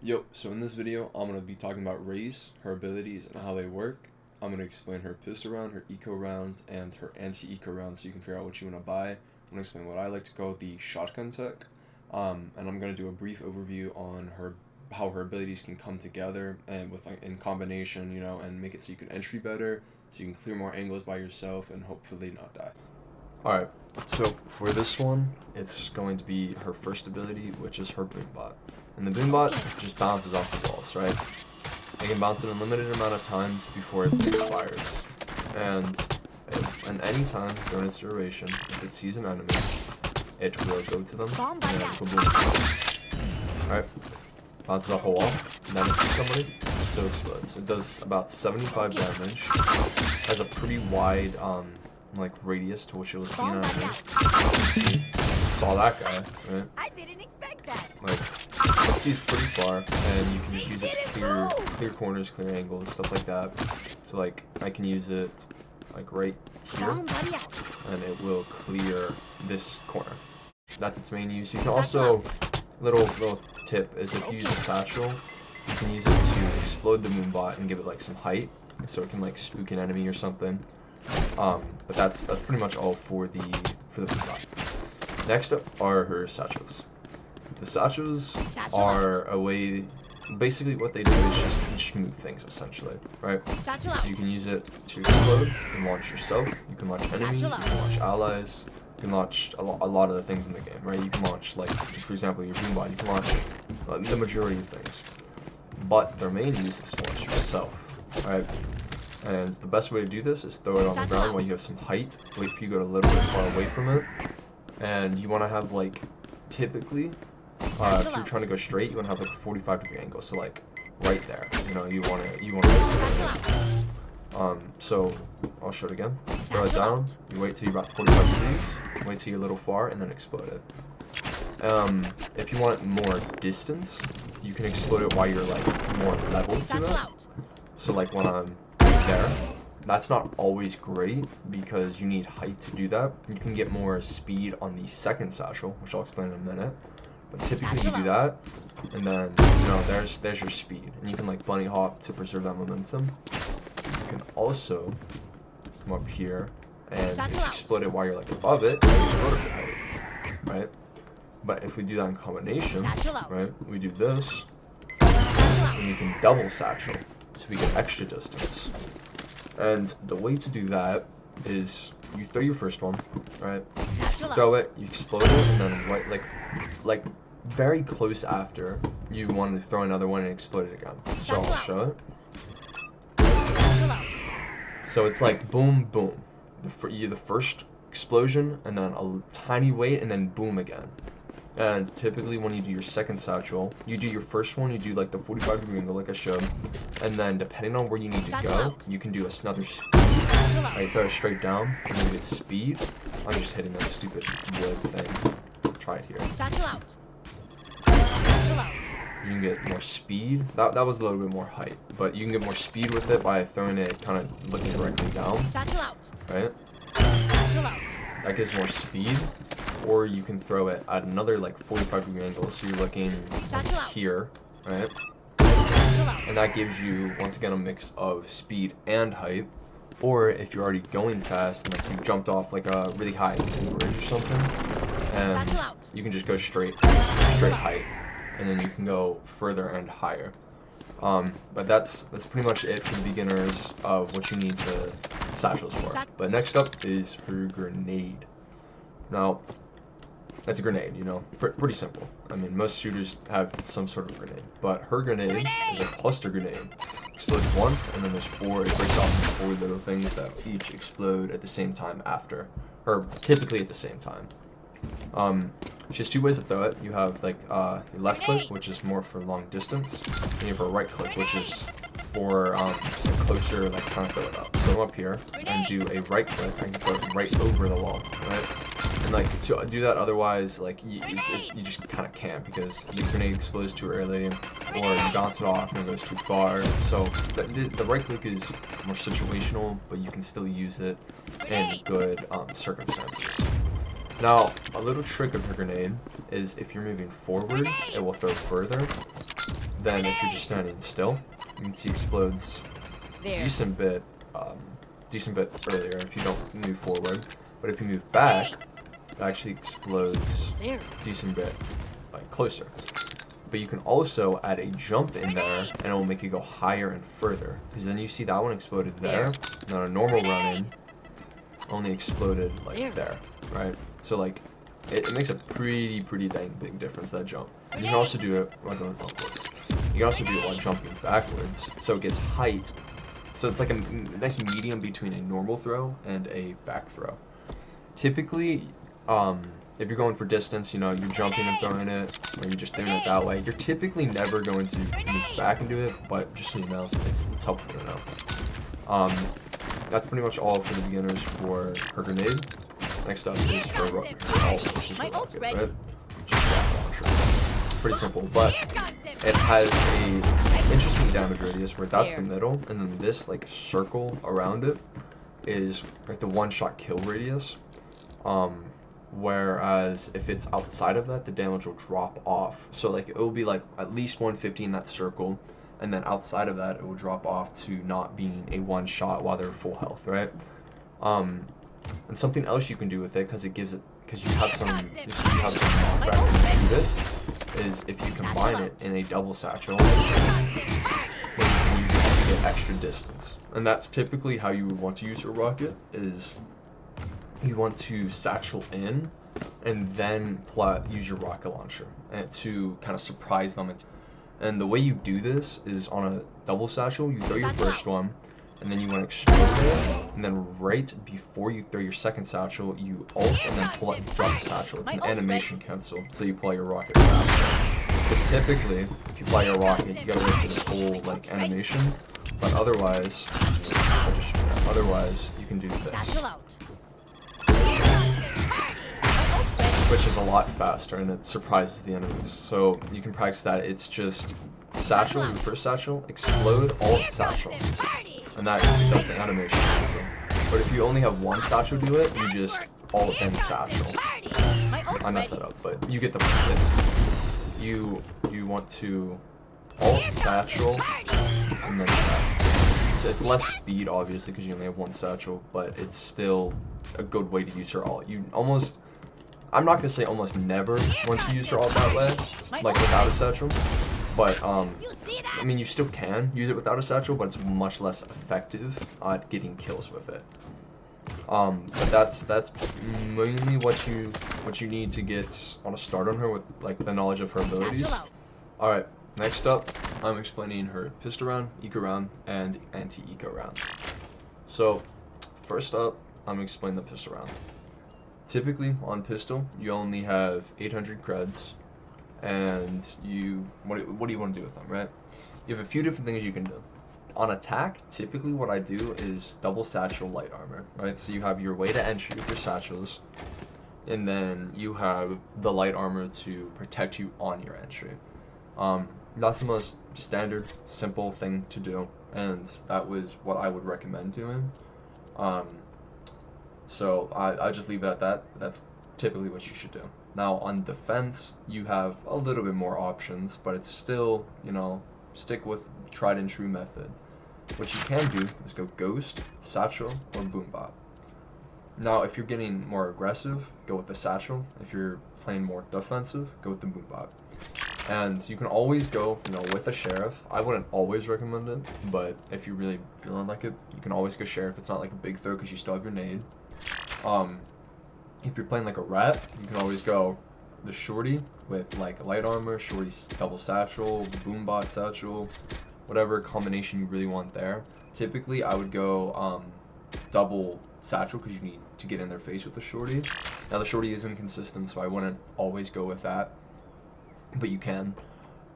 Yo, so in this video, I'm going to be talking about Raze, her abilities, and how they work. I'm going to explain her pistol round, her eco round, and her anti-eco round so you can figure out what you want to buy. I'm going to explain what I like to call the shotgun tech. And I'm going to do a brief overview on how her abilities can come together and in combination, and make it so you can entry better, so you can clear more angles by yourself and hopefully not die. Alright, so for this one, it's going to be her first ability, which is her Boombot. And the Boombot just bounces off the walls, right? It can bounce an unlimited amount of times before it expires. And any time during its duration, if it sees an enemy, it will go to them and then it will boom. Alright, bounces off a wall, and then it sees somebody, it still explodes. It does about 75 damage, has a pretty wide, like radius to which it will see an enemy. Saw that guy, right? I didn't expect that. Like, it sees pretty far, and you can just use it to clear corners, clear angles, stuff like that. So like, I can use it like right here, and it will clear this corner. That's its main use. You can also, little tip is if you use a satchel, you can use it to explode the Boombot and give it like some height, so it can like spook an enemy or something. But that's pretty much all for the Boombot. Next up are her satchels. The satchels are a way, basically what they do is just smooth things essentially, right? You can use it to explode, you can launch yourself, you can launch enemies, you can launch allies, you can launch a lot of the things in the game, right? You can launch, like, for example, your Boombot, you can launch the majority of things. But their main use is to launch yourself, right? And the best way to do this is throw it on the ground while you have some height, wait for you to go a little bit far away from it, and you want to have, like, typically, if you're trying to go straight, you want to have like a 45-degree angle, so like right there, you want to so I'll show it again. Throw it down, you wait till you're about 45 degrees, wait till you're a little far, and then explode it. If you want more distance, you can explode it while you're like more level to it. So like when I'm there, that's not always great because you need height to do that. You can get more speed on the second satchel, which I'll explain in a minute. But typically you do that, and then, there's your speed. And you can like bunny hop to preserve that momentum. You can also come up here and explode it while you're like above it, and you vertical height, right? But if we do that in combination, right, we do this, and you can double satchel, so we get extra distance. And the way to do that is you throw your first one, right? Throw it, you explode it, and then right, like very close after, you want to throw another one and explode it again. So I'll show it. So it's like boom, boom. The first explosion, and then a tiny wait, and then boom again. And typically when you do your second satchel, you do your first one, you do like the 45-degree angle like I showed, and then depending on where you need to go, you can do another speed. Right, throw it straight down, and then you get speed. I'm just hitting that stupid wood thing. Try it here. You can get more speed. That was a little bit more height, but you can get more speed with it by throwing it kind of looking directly down. Right? That gives more speed. Or you can throw it at another like 45-degree angle, so you're looking here, right? And that gives you, once again, a mix of speed and height. Or if you're already going fast and like you jumped off like a really high bridge or something, and you can just go straight height, and then you can go further and higher. But that's pretty much it for the beginners of what you need the satchels for. But next up is her grenade. Now, that's a grenade, pretty simple. I mean, most shooters have some sort of grenade, but her grenade is a cluster grenade. Explodes once, and then it breaks off into 4 little things that each explode at the same time after, or typically at the same time. She has 2 ways to throw it. You have like your left click, which is more for long distance, and you have a right click, which is for closer, like trying to throw it up. So I'm up here and do a right click. I can throw it right over the wall, right? And like to do that, otherwise, like you just kind of can't because the grenade explodes too early, or you bounce it off and it goes too far. So the right click is more situational, but you can still use it in good circumstances. Now, a little trick of her grenade is if you're moving forward, it will throw further. then if you're just standing still, you can see explodes decent bit earlier if you don't move forward. But if you move back, it actually explodes decent bit like closer. But you can also add a jump in there, and it will make you go higher and further. Because then you see that one exploded there, and on a normal run-in, only exploded like there, right? So like, it makes a pretty dang big difference, that jump. You can also do it while going upwards. You can also do it while jumping backwards, so it gets height. So it's like a nice medium between a normal throw and a back throw. Typically, if you're going for distance, you know, you're jumping and throwing it, or you're just doing it that way, you're typically never going to move back and do it, but just so you know, it's helpful to know. That's pretty much all for the beginners for her grenade. Next up is her rocket, right? Just rocket launcher. Pretty simple, but it has a interesting damage radius where that's the middle, and then this like circle around it is like the one-shot kill radius. Whereas if it's outside of that, the damage will drop off. So like it will be like at least 150 in that circle, and then outside of that, it will drop off to not being a one shot while they're full health, right? And something else you can do with it, because you have some knockback when you shoot it, is if you combine it in a double satchel, then you can use it to get extra distance. And that's typically how you would want to use your rocket, is you want to satchel in and then use your rocket launcher to kind of surprise them. And the way you do this is on a double satchel, you throw your first one, and then you want to explode it, and then right before you throw your second satchel, you ult and then pull out and drop the satchel. It's an animation cancel, so you pull out your rocket faster. Because typically, if you fly your rocket, you gotta wait for this whole like animation, but otherwise, you can do this, which is a lot faster, and it surprises the enemies. So you can practice that. It's just satchel, your first satchel, explode, ult, satchel, and that does the animation. But if you only have one satchel do it, you just ult and satchel. I messed that up, but you get the point. You want to ult, satchel, and then satchel. So it's less speed, obviously, because you only have one satchel, but it's still a good way to use your ult. I'm not gonna say almost never once you use your ult that way, like without a satchel, but I mean you still can use it without a satchel, but it's much less effective at getting kills with it. But that's mainly what you need to get on a start on her with like the knowledge of her abilities. All right, next up, I'm explaining her pistol round, eco round, and anti-eco round. So first up, I'm explaining the pistol round. Typically, on pistol, you only have 800 creds, and what do you want to do with them, right? You have a few different things you can do. On attack, typically what I do is double satchel light armor, right? So you have your way to entry with your satchels, and then you have the light armor to protect you on your entry. That's the most standard, simple thing to do, and that was what I would recommend doing. So I just leave it at that. That's typically what you should do. Now on defense, you have a little bit more options, but it's still, you know, stick with tried and true method. What you can do is go Ghost, Satchel, or Boombot. Now if you're getting more aggressive, go with the Satchel. If you're playing more defensive, go with the Boombot. And you can always go, you know, with a Sheriff. I wouldn't always recommend it, but if you're really feeling like it, you can always go Sheriff. It's not like a big throw because you still have your nade. If you're playing like a rat, you can always go the Shorty with like light armor, Shorty double satchel, Boombot satchel, whatever combination you really want there. Typically, I would go double satchel because you need to get in their face with the Shorty. Now the Shorty is inconsistent, so I wouldn't always go with that, but you can.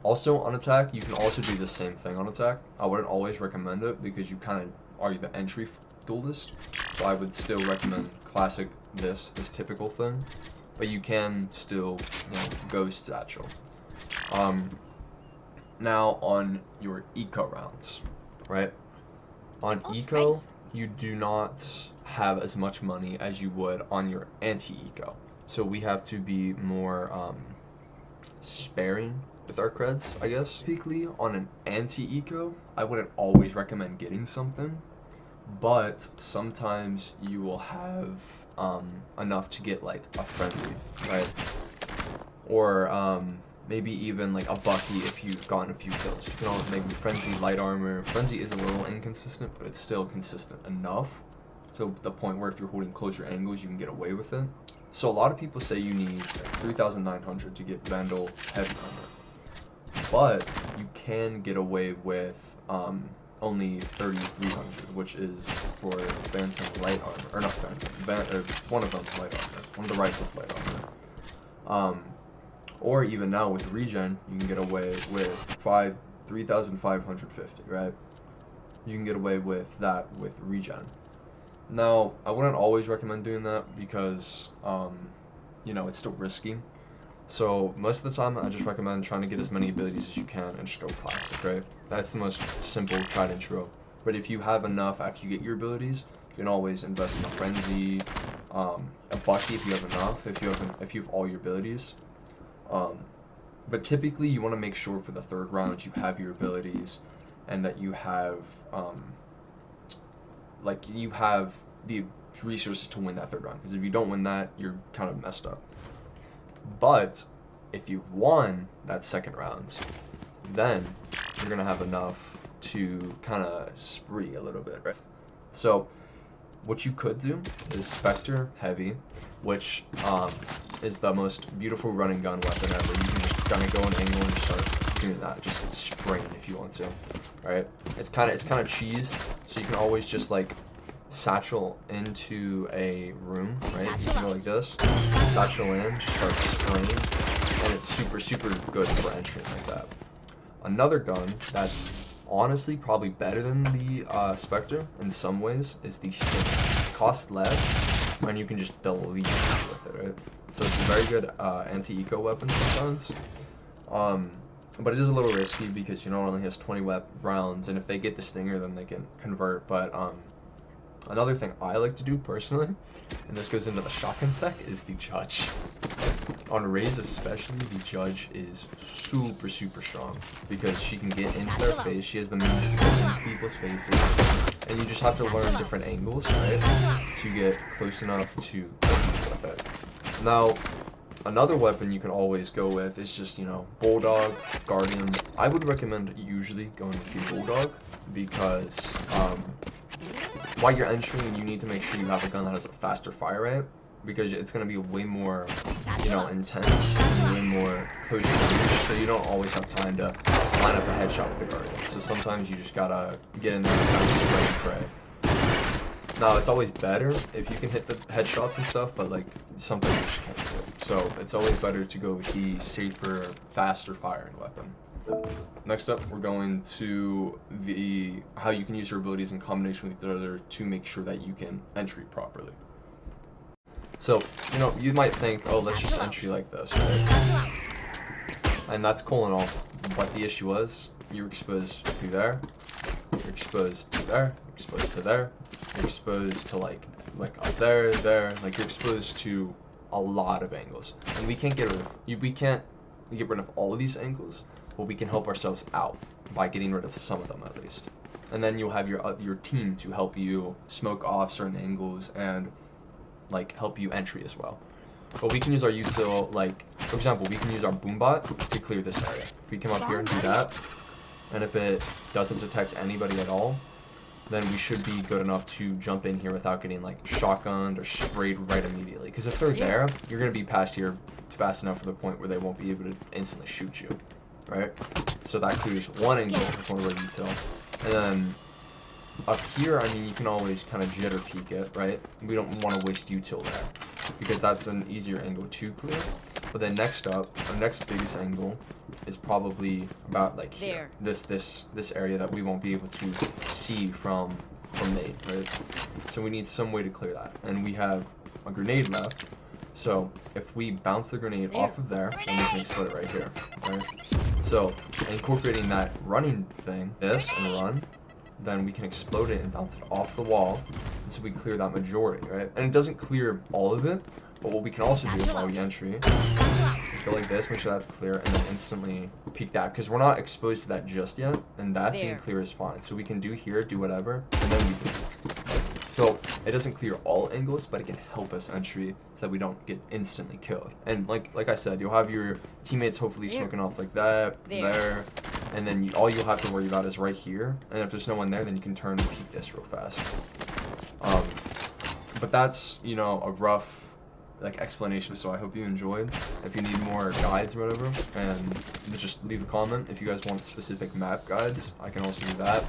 Also on attack, you can also do the same thing on attack. I wouldn't always recommend it because you kind of are the entry duelist, so I would still recommend classic this typical thing, but you can still, you know, Ghost Satchel. Now on your eco rounds, right? On eco, you do not have as much money as you would on your anti-eco, so we have to be more sparing with our creds, I guess. Typically, on an anti-eco, I wouldn't always recommend getting something, but sometimes you will have enough to get like a frenzy, right? Or maybe even like a Bucky if you've gotten a few kills. You can always make frenzy, light armor. Frenzy is a little inconsistent, but it's still consistent enough. So the point where if you're holding closer angles, you can get away with it. So a lot of people say you need 3,900 to get Vandal heavy armor, but you can get away with only 3,300, which is for Phantom light armor, or not Phantom, one of them's light armor, one of the rifles light armor. Or even now with regen, you can get away with 3,550, right? You can get away with that with regen. Now, I wouldn't always recommend doing that because, you know, it's still risky. So most of the time, I just recommend trying to get as many abilities as you can and just go classic, right? That's the most simple, tried and true. But if you have enough after you get your abilities, you can always invest in a frenzy, a Bucky if you have enough, if you have all your abilities. But typically, you want to make sure for the third round you have your abilities, and that you have you have the resources to win that third round. Because if you don't win that, you're kind of messed up. But if you've won that second round, then you're gonna have enough to kind of spree a little bit, right? So what you could do is Spectre Heavy, which is the most beautiful running gun weapon ever. You can just kind of go an angle and just start doing that, just spraying if you want to, right? It's kind of cheese, so you can always just like satchel into a room, right? You can go like this, satchel in, just start spraying, and it's super good for entering like that. Another gun that's honestly probably better than the Spectre in some ways is the Stinger. It costs less, and you can just delete with it, right? So it's a very good anti-eco weapon sometimes. But it is a little risky because, you know, it only has 20 rounds, and if they get the Stinger, then they can convert. But another thing I like to do personally, and this goes into the shotgun tech, is the Judge. On Raze especially, the Judge is super strong because she can get into their face. She has the means to get into people's faces, and you just have to learn different angles, right, to get close enough to with it. Now, another weapon you can always go with is just, you know, Bulldog, Guardian. I would recommend usually going with the Bulldog because while you're entering, you need to make sure you have a gun that has a faster fire rate, because it's going to be way more, you know, intense, and way more close range, so you don't always have time to line up a headshot with the Guardian. So sometimes you just gotta get in there and kind of spray and pray. Now, it's always better if you can hit the headshots and stuff, but like sometimes you just can't do it. So it's always better to go with the safer, faster firing weapon. Next up, we're going to how you can use your abilities in combination with each other to make sure that you can entry properly. So, you know, you might think, oh, let's just entry like this, right? And that's cool and all, but the issue was, you're exposed to there, you're exposed to there, you're exposed to there, you're exposed to like up there, like you're exposed to a lot of angles. And we can't get rid of all of these angles, but we can help ourselves out by getting rid of some of them at least. And then you'll have your team to help you smoke off certain angles and like help you entry as well. But we can use our util, like for example, we can use our Boombot to clear this area. If we come up here and do that, and if it doesn't detect anybody at all, then we should be good enough to jump in here without getting like shotgunned or sprayed right immediately. Because if they're there, you're gonna be past here fast enough to the point where they won't be able to instantly shoot you, right? So that clears one angle with one of our util, and then up here, I mean, you can always kind of jitter peek it, right? We don't want to waste util there, because that's an easier angle to clear. But then next up, our next biggest angle is probably about like here. This area that we won't be able to see from nade, right? So we need some way to clear that. And we have a grenade left. So if we bounce the grenade off of there, then we can explode it right here, right? So incorporating that running thing, this and run, then we can explode it and bounce it off the wall, and so we clear that majority, right? And it doesn't clear all of it, But what we can also do is while we entry, go like this, make sure that's clear, and then instantly peek that, because we're not exposed to that just yet, and that being clear is fine. So we can do here, do whatever, and then we peek. So it doesn't clear all angles, but it can help us entry so that we don't get instantly killed. And like I said, you'll have your teammates hopefully smoking off like that, there, and then all you'll have to worry about is right here. And if there's no one there, then you can turn and peek this real fast. But that's, you know, a rough like explanation. So I hope you enjoyed. If you need more guides or whatever, and just leave a comment if you guys want specific map guides, I can also do that.